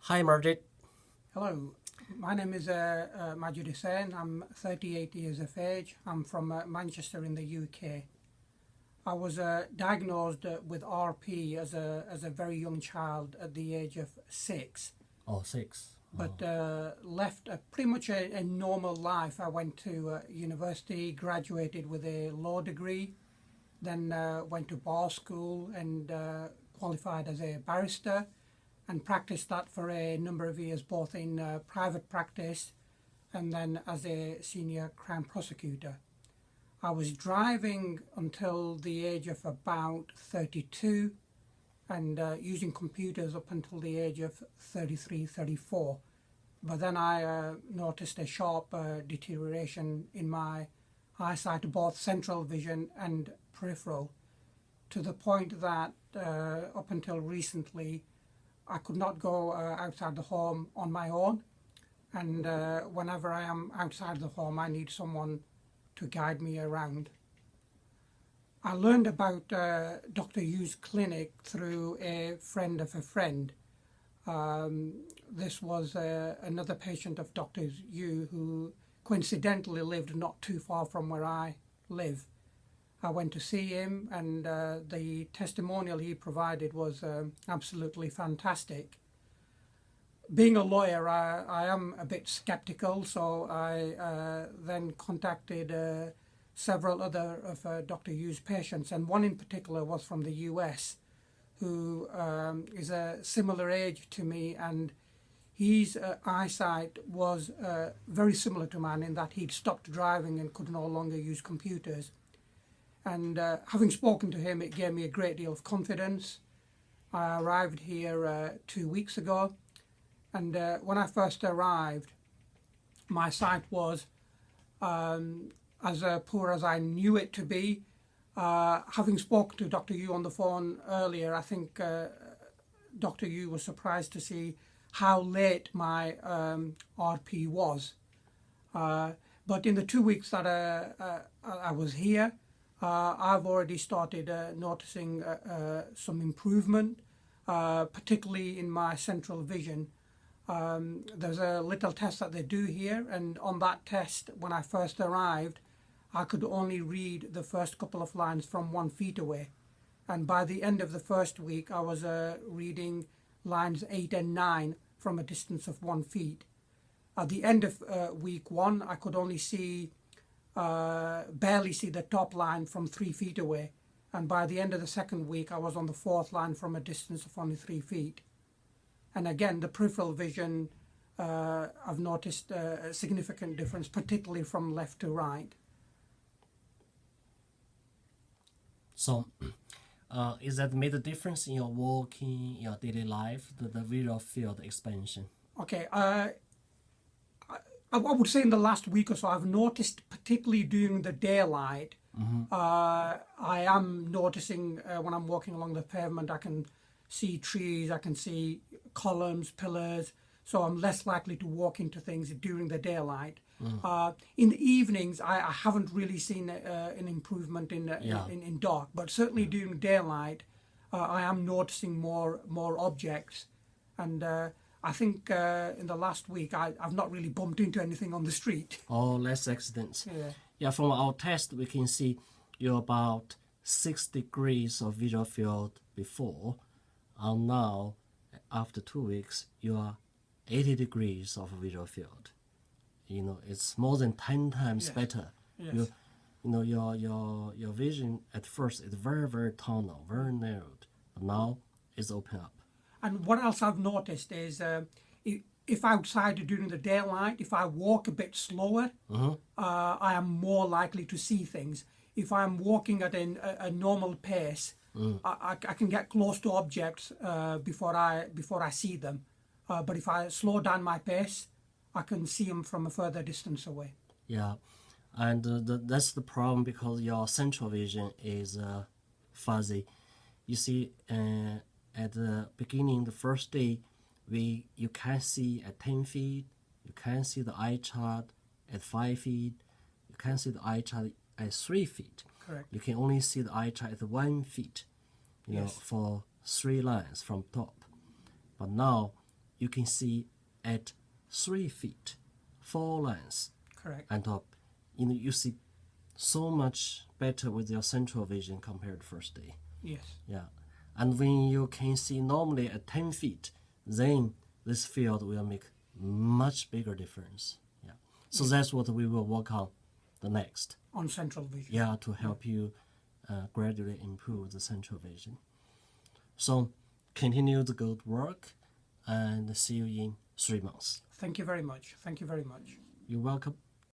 Hi, Majid. Hello, my name is Majid. I'm 38 years of age. I'm from Manchester in the UK. I was diagnosed with RP as a very young child at the age of 6, Oh, six. but left pretty much a normal life. I went to university, graduated with a law degree, then went to bar school and qualified as a barrister and practiced that for a number of years, both in private practice and then as a senior Crown prosecutor. I was driving until the age of about 32 and using computers up until the age of 33, 34. But then I noticed a sharp deterioration in my eyesight, both central vision and peripheral, to the point that up until recently I could not go outside the home on my own, and whenever I am outside the home, I need someone to guide me around. I learned about Dr. Yu's clinic through a friend of a friend. This was another patient of Dr. Yu who coincidentally lived not too far from where I live. I went to see him, and the testimonial he provided was absolutely fantastic. Being a lawyer, I am a bit skeptical, so I then contacted several other of Dr. Yu's patients, and one in particular was from the US, who is a similar age to me, and his eyesight was very similar to mine in that he'd stopped driving and could no longer use computers. And having spoken to him, it gave me a great deal of confidence. I arrived here 2 weeks ago, and when I first arrived, my sight was as poor as I knew it to be. Having spoken to Dr. Yu on the phone earlier, I think Dr. Yu was surprised to see how late my RP was. But in the 2 weeks that I was here, I've already started noticing some improvement, particularly in my central vision. There's a little test that they do here, and on that test, when I first arrived, I could only read the first couple of lines from 1 feet away. And by the end of the first week, I was reading lines 8 and 9 from a distance of 1 feet. At the end of week 1, I could only barely see the top line from 3 feet away, and by the end of the second week I was on the fourth line from a distance of only 3 feet. And again, the peripheral vision, I've noticed a significant difference, particularly from left to right. So, is that made a difference in your walking, your daily life, the visual field expansion? Okay, I would say in the last week or so, I've noticed, particularly during the daylight, I am noticing when I'm walking along the pavement, I can see trees, I can see columns, pillars, so I'm less likely to walk into things during the daylight. In the evenings, I haven't really seen an improvement in dark, but certainly during daylight, I am noticing more objects, and I think in the last week I've not really bumped into anything on the street. Oh, less accidents. Yeah. Yeah, from our test, we can see you're about 6 degrees of visual field before, and now, after 2 weeks, you are 80 degrees of visual field. You know, it's more than 10 times Yes. better. Yes. Your vision at first is very, very tunnel, very narrowed, but now it's open up. And what else I've noticed is if outside during the daylight, if I walk a bit slower, I am more likely to see things. If I'm walking at a normal pace, I can get close to objects before I see them. But if I slow down my pace, I can see them from a further distance away. Yeah, and that's the problem because your central vision is fuzzy. You see, at the beginning, the first day, you can see at 10 feet, you can see the eye chart at 5 feet, you can see the eye chart at 3 feet. Correct. You can only see the eye chart at 1 feet, Yes. for 3 lines from top. But now you can see at 3 feet, 4 lines Correct. and top. You see so much better with your central vision compared to first day. Yes. Yeah. And when you can see normally at 10 feet, then this field will make much bigger difference. Yeah. So that's what we will work on the next. On central vision. Yeah, to help you gradually improve the central vision. So continue the good work and see you in 3 months. Thank you very much. Thank you very much. You're welcome.